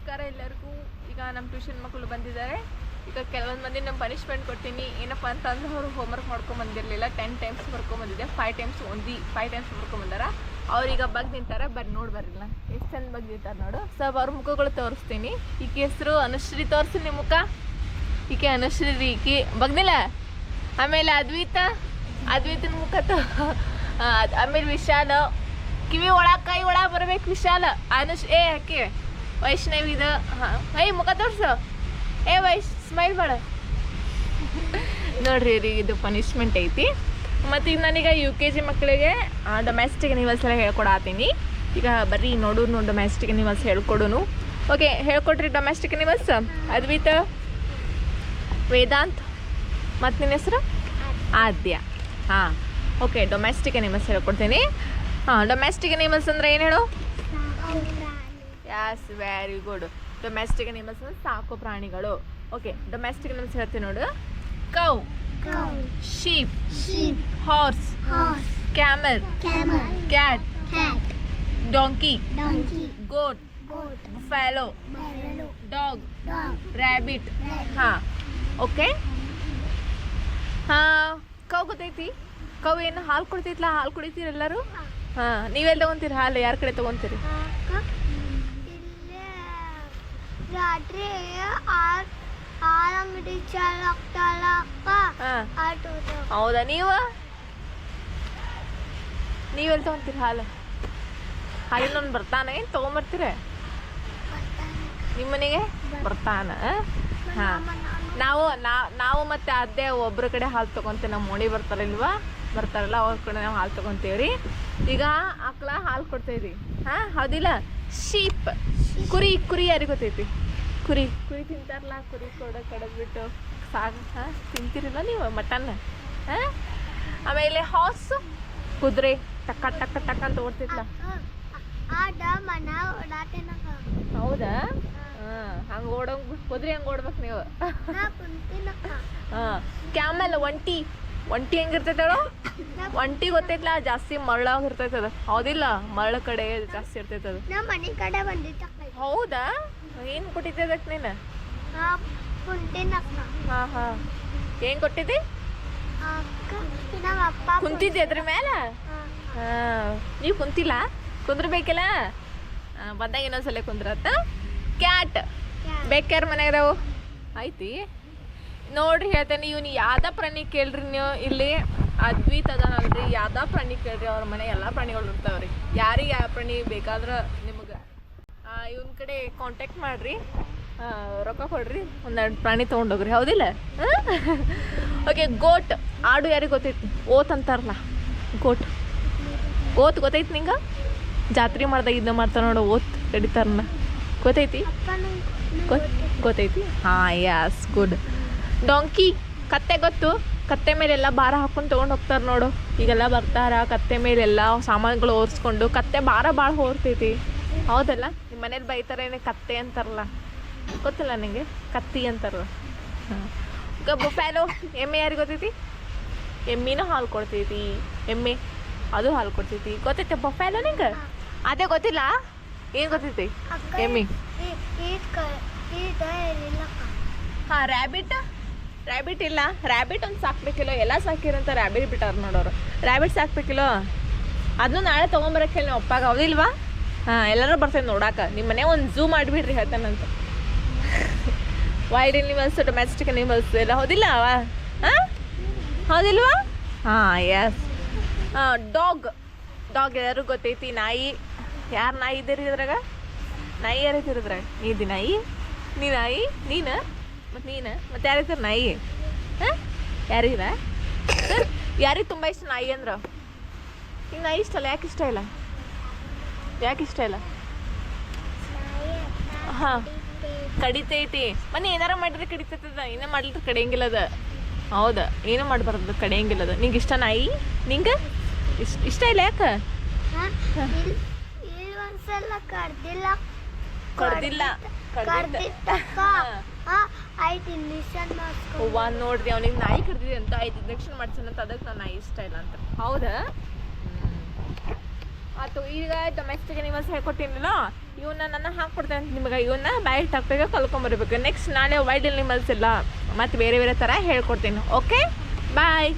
ನಮಸ್ಕಾರ ಎಲ್ಲರಿಗೂ. ಈಗ ನಮ್ಮ ಟ್ಯೂಷನ್ ಮಕ್ಕಳು ಬಂದಿದ್ದಾರೆ. ಈಗ ಕೆಲವೊಂದು ಮಂದಿ ನಮ್ಮ ಪನಿಷ್ಮೆಂಟ್ ಕೊಡ್ತೀನಿ. ಏನಪ್ಪ ಅಂತಂದ್ರೆ ಅವರು ಹೋಮ್ವರ್ಕ್ ಮಾಡ್ಕೊಂಡು ಬಂದಿರಲಿಲ್ಲ. 10 ಟೈಮ್ಸ್ ಬರ್ಕೊಂಬಂದಿದ್ದೆ, 5 ಟೈಮ್ಸ್ ಬರ್ಕೊಂಬಂದಾರ. ಅವ್ರೀಗ ಬಗ್ ನಿಂತಾರೆ. ನೋಡಿ ಬರಲಿಲ್ಲ ಎಷ್ಟು ಚಂದ ಬಗ್ ನಿಂತಾರೆ ನೋಡು. ಸ್ವಲ್ಪ ಅವ್ರ ಮುಖಗಳು ತೋರಿಸ್ತೀನಿ. ಈಕೆ ಹೆಸರು ಅನುಶ್ರೀ. ತೋರಿಸಿ ನಿಮ್ಮ ಮುಖ. ಈಕೆ ಅನುಶ್ರೀ ರೀ. ಈಕೆ ಬಗ್ನಿಲ್ಲ. ಆಮೇಲೆ ಅದ್ವಿತನ ಮುಖ ಆಮೇಲೆ ವಿಶಾಲ. ಕಿವಿ ಕೈ ಒಳಗೆ ಬರ್ಬೇಕು ವಿಶಾಲ. ಆಕೆ ವೈಷ್ಣವಿದ. ಹಾಂ ಮುಖ ತೋರ್ಸು. ಸ್ಮೈಲ್ ಮಾಡ. ನೋಡ್ರಿ ರೀ, ಇದು ಪನಿಷ್ಮೆಂಟ್ ಐತಿ. ಮತ್ತು ಈಗ ನಾನೀಗ UKG ಮಕ್ಕಳಿಗೆ ಡೊಮೆಸ್ಟಿಕ್ ಅನಿಮಲ್ಸ್ ಎಲ್ಲ ಹೇಳ್ಕೊಡತ್ತೀನಿ. ಈಗ ಬರ್ರಿ ನೋಡು ಡೊಮೆಸ್ಟಿಕ್ ಅನಿಮಲ್ಸ್ ಹೇಳ್ಕೊಡೋನು. ಓಕೆ, ಹೇಳ್ಕೊಡ್ರಿ ಡೊಮೆಸ್ಟಿಕ್ ಅನಿಮಲ್ಸ್. ಅದ್ವಿತ, ವೇದಾಂತ್, ಮತ್ತು ನಿನ್ನ ಹೆಸರು ಆದ್ಯ. ಹಾಂ ಓಕೆ, ಡೊಮೆಸ್ಟಿಕ್ ಅನಿಮಲ್ಸ್ ಹೇಳ್ಕೊಡ್ತೀನಿ. ಡೊಮೆಸ್ಟಿಕ್ ಅನಿಮಲ್ಸ್ ಅಂದರೆ ಏನು ಹೇಳು? Yes, very good. Domestic animals ಅಂದರೆ ಸಾಕು ಪ್ರಾಣಿಗಳು. ಓಕೆ, ಡೊಮೆಸ್ಟಿಕ್ ಅನಿಮಲ್ಸ್ ಹೇಳ್ತೀನಿ ನೋಡು. Cow, sheep, horse, camel, cat, donkey, goat, buffalo, dog, rabbit. ಹಾಂ ಓಕೆ. ಕೌ ಗೊತ್ತೈತಿ? ಕೌ ಏನು ಹಾಲು ಕೊಡ್ತೈತ್ಲ? ಹಾಲು ಕುಡಿತೀರಿ ಎಲ್ಲರೂ? ಹಾಂ, ನೀವೆಲ್ಲ ತೊಗೊತೀರಿ ಹಾಲು? ಯಾರ ಕಡೆ ತೊಗೊತೀರಿ? ರಾತ್ರಿ ಅಂಗಡಿ ಹೌದಾ? ನೀವೆಲ್ಲ ತೊಗೊತೀರಿ ಹಾಲು? ಹಾಲಿನೊಂದು ಬರ್ತಾನೆ, ಏನು ತೊಗೊಂಬರ್ತೀರ? ನಿಮ್ಮ ಮನೆಗೆ ಬರ್ತಾನ? ಹಾಂ, ನಾವು ಮತ್ತೆ ಅದೇ ಒಬ್ಬರ ಕಡೆ ಹಾಲು ತೊಗೊತೀವಿ. ನಮ್ಮ ಮೋಡಿ ಬರ್ತಾರಲ್ಲ ಅವ್ರ ಕಡೆ ನಾವು ಹಾಲು ತೊಗೊತೀವಿ ರೀ. ಈಗ ಆಕಳ ಹಾಲು ಕೊಡ್ತೇವ್ರಿ. ಹಾಂ ಹೌದಿಲ್ಲ? ಶೀಪ್, ಕುರಿ ಯಾರಿಗೆ ಗೊತ್ತೈತಿ? ಕುರಿ ತಿಂತಾರಲ್ಲ. ಕುರಿ ಕಡದ್ಬಿಟ್ಟು ಸಾಕು. ಹಾಂ, ತಿಂತೀರಿಲ್ಲ ನೀವು ಮಟನ್? ಹಾಂ, ಆಮೇಲೆ ಹಾರ್ಸು, ಕುದುರೆ ಟಕ್ಕ ಟಕ್ಕ ಟಕ್ಕ ಅಂತ ಓಡ್ತಿತ್ಲ. ಹೌದಾ? ಹಾಂ, ಹಂಗೆ ಓಡೋಂಗ್ ಕುದುರೆ ಹಂಗೆ ಓಡ್ಬೇಕು ನೀವು. ಹಾಂ, ಕ್ಯಾಮಲ್, ಒಂಟಿ ಹೆಂಗಿರ್ತೈತೇಳು? ಒಂಟಿ ಗೊತ್ತೈತ್ಲ, ಜಾಸ್ತಿ ಮರಳಾಗ ಇರ್ತೈತದ. ಹೌದಿಲ್ಲ? ಮರಳ ಕಡೆ ಜಾಸ್ತಿ ಇರ್ತೈತದ. ಹೌದಾ? ಏನು ಕೊಟ್ಟಿದ್ದೆ ಅದಕ್ಕೆ ನೀನು? ಹಾಂ ಏನು ಕೊಟ್ಟಿದ್ದಿ? ಕುಂತಿದ್ದೆ ಅದ್ರ ಮೇಲೆ? ಹಾಂ, ನೀವು ಕುಂತಿಲ್ಲ? ಕುಂದ್ರಬೇಕಿಲ್ಲ? ಬಂದಾಗ ಇನ್ನೊಂದ್ಸಲ ಕುಂದ್ರತ್ತ. ಕ್ಯಾಟ್, ಬೇಕಾರ್ ಮನೆಯದಾವು ಐತಿ ನೋಡ್ರಿ. ಹೇಳ್ತೇನೆ, ಇವನು ಯಾವ್ದ ಪ್ರಾಣಿ ಕೇಳ್ರಿ ನೀವು. ಇಲ್ಲಿ ಅದ್ವಿತ್ ಅದಾನಲ್ರಿ, ಯಾವ್ದ ಪ್ರಾಣಿ ಕೇಳ್ರಿ, ಅವ್ರ ಮನೆ ಎಲ್ಲ ಪ್ರಾಣಿಗಳು ಇರ್ತಾವ್ರಿ. ಯಾರಿಗೆ ಯಾವ ಪ್ರಾಣಿ ಬೇಕಾದ್ರೆ ನಿಮಗೆ ಇವನ್ ಕಡೆ ಕಾಂಟ್ಯಾಕ್ಟ್ ಮಾಡ್ರಿ, ರೊಕ್ಕ ಕೊಡ್ರಿ, ಒಂದೆರಡು ಪ್ರಾಣಿ ತೊಗೊಂಡೋಗ್ರಿ. ಹೌದಿಲ್ಲ? ಓಕೆ, ಗೋಟ್, ಆಡು ಯಾರಿಗೆ ಗೊತ್ತೈತಿ? ಓತ್ ಅಂತಾರಲ್ಲ, ಓತ್ ಗೊತ್ತೈತಿ ನಿಂಗೆ? ಜಾತ್ರೆ ಮಾಡ್ದಾಗ ಇದನ್ನ ಮಾಡ್ತಾರೆ ನೋಡು, ಓತ್ ಕಡಿತಾರನ್ನ. ಗೊತ್ತೈತಿ? ಗೊತ್ತೈತಿ? ಹಾಂ, ಯಾಸ್, ಗುಡ್. ಡಾಂಕಿ, ಕತ್ತೆ ಗೊತ್ತು? ಕತ್ತೆ ಮೇಲೆಲ್ಲ ಭಾರ ಹಾಕೊಂಡು ತೊಗೊಂಡು ಹೋಗ್ತಾರೆ ನೋಡು. ಈಗೆಲ್ಲ ಬರ್ತಾರ ಕತ್ತೆ ಮೇಲೆಲ್ಲ ಸಾಮಾನುಗಳು ಓರಿಸ್ಕೊಂಡು. ಕತ್ತೆ ಭಾರ ಭಾಳ ಹೊರ್ತೈತಿ. ಹೌದಲ್ಲ? ನಿಮ್ಮ ಮನೇಲಿ ಬೈತಾರೇನೆ ಕತ್ತೆ ಅಂತಾರಲ್ಲ, ಗೊತ್ತಿಲ್ಲ ನಿಂಗೆ? ಕತ್ತಿ ಅಂತಾರಲ್ಲ. ಹಾಂ, ಬಫೆಲೋ, ಎಮ್ಮೆ ಯಾರಿಗೆ ಗೊತ್ತೈತಿ? ಎಮ್ಮಿನೂ ಹಾಲು ಕೊಡ್ತೈತಿ. ಎಮ್ಮೆ ಅದು ಹಾಲು ಕೊಡ್ತೈತಿ. ಗೊತ್ತೈತೆ ಬಫೆಲೋ ನಿಂಗೆ? ಅದೇ ಗೊತ್ತಿಲ್ಲ? ಏನು ಗೊತ್ತೈತಿ? ಎಮ್ಮಿ. ಹಾಂ, ರ್ಯಾಬಿಟ್ ಇಲ್ಲ. ರ್ಯಾಬಿಟ್ ಒಂದು ಸಾಕ್ಬೇಕಿಲ್ಲ. ಎಲ್ಲ ಸಾಕಿರಂತ ರ್ಯಾಬಿಟ್ ಬಿಟ್ಟಾರ ನೋಡೋರು. ರ್ಯಾಬಿಟ್ ಸಾಕ್ಬೇಕಿಲ್ಲ. ಅದನ್ನು ನಾಳೆ ತೊಗೊಂಬರಕ್ಕೆ ಹೇಳಿ ನಾವು ಅಪ್ಪಾಗ. ಹೌದಿಲ್ವಾ? ಹಾಂ, ಎಲ್ಲರೂ ಬರ್ತೇವೆ ನೋಡಾಕ. ನಿಮ್ಮ ಮನೆ ಒಂದು ಝೂ ಮಾಡಿಬಿಡ್ರಿ ಹೇಳ್ತಾನಂತ. ವೈಲ್ಡ್ ಅನಿಮಲ್ಸ್, ಡೊಮೆಸ್ಟಿಕ್ ಅನಿಮಲ್ಸ್ ಎಲ್ಲ. ಹೌದಿಲ್ಲ? ಹಾಂ, ಹೌದಿಲ್ವಾ? ಹಾಂ, ಎಸ್. ಡಾಗ್ ಎಲ್ಲರೂ ಗೊತ್ತೈತಿ. ನಾಯಿ, ಯಾರು ನಾಯಿ ಇದ್ದೀರಿ ಇದ್ರಾಗ? ನಾಯಿ ಯಾರು ಇದ್ದೀರಿ ಇದ್ರಾಗ? ನೀದಿ ನಾಯಿ? ನೀನು ಮತ್ತು ಯಾರಿದ್ದಾರೆ ನಾಯಿ? ಹಾಂ, ಯಾರಿಲ್ಲ? ಯಾರಿಗೆ ತುಂಬ ಇಷ್ಟ ನಾಯಿ ಅಂದ್ರೆ? ಈಗ ನಾಯಿ ಇಷ್ಟ ಅಲ್ಲ. ಯಾಕೆ ಇಷ್ಟ ಇಲ್ಲ? ಹಾಂ, ಕಡಿತೈತಿ. ಮನೆ ಏನಾರ ಮಾಡಿದ್ರೆ ಕಡಿತೈತದ, ಏನೋ ಮಾಡ್ಲಿಕ್ಕೆ ಕಡಿಯಂಗಿಲ್ಲ ಅದು. ಹೌದಾ? ಏನೋ ಮಾಡಬಾರ್ದು, ಕಡಿಯಂಗಿಲ್ಲ ಅದು. ನಿಂಗೆ ಇಷ್ಟ ನಾಯಿ? ನಿಂಗೆ ಇಷ್ಟ ಇಲ್ಲ? ಯಾಕೆ? ಕಡ್ದಿಲ್ಲ. ನೋಡ್ರಿ, ಅವನಿಗೆ ನಾಯಿ ಕಡ್ದಿದೆ ಅಂತ 5 ಇಂಜೆಕ್ಷನ್ ಮಾಡ್ಸೋಣಂತ. ಅದಕ್ಕೆ ನಾನು ನಾಯಿ ಇಷ್ಟ ಇಲ್ಲ ಅಂತ. ಹೌದಾ? ಆಯ್ತು ಈಗ ಡೊಮೆಸ್ಟಿಕ್ ಅನಿಮಲ್ಸ್ ಹೇಳ್ಕೊಟ್ಟಿನಲ್ಲ ಇವನ್ನ ನಾನು ಹಾಕ್ಕೊಡ್ತೇನೆ ನಿಮಗೆ. ಇವನ್ನ ಬ್ಯಾಗ್ ತಪ್ಪಾಗ ಕಲ್ಕೊಂಬರ್ಬೇಕು. ನೆಕ್ಸ್ಟ್ ನಾಳೆ ವೈಲ್ಡ್ ಅನಿಮಲ್ಸ್ ಎಲ್ಲ ಮತ್ತು ಬೇರೆ ಬೇರೆ ಥರ ಹೇಳ್ಕೊಡ್ತೀನಿ. ಓಕೆ ಬಾಯ್.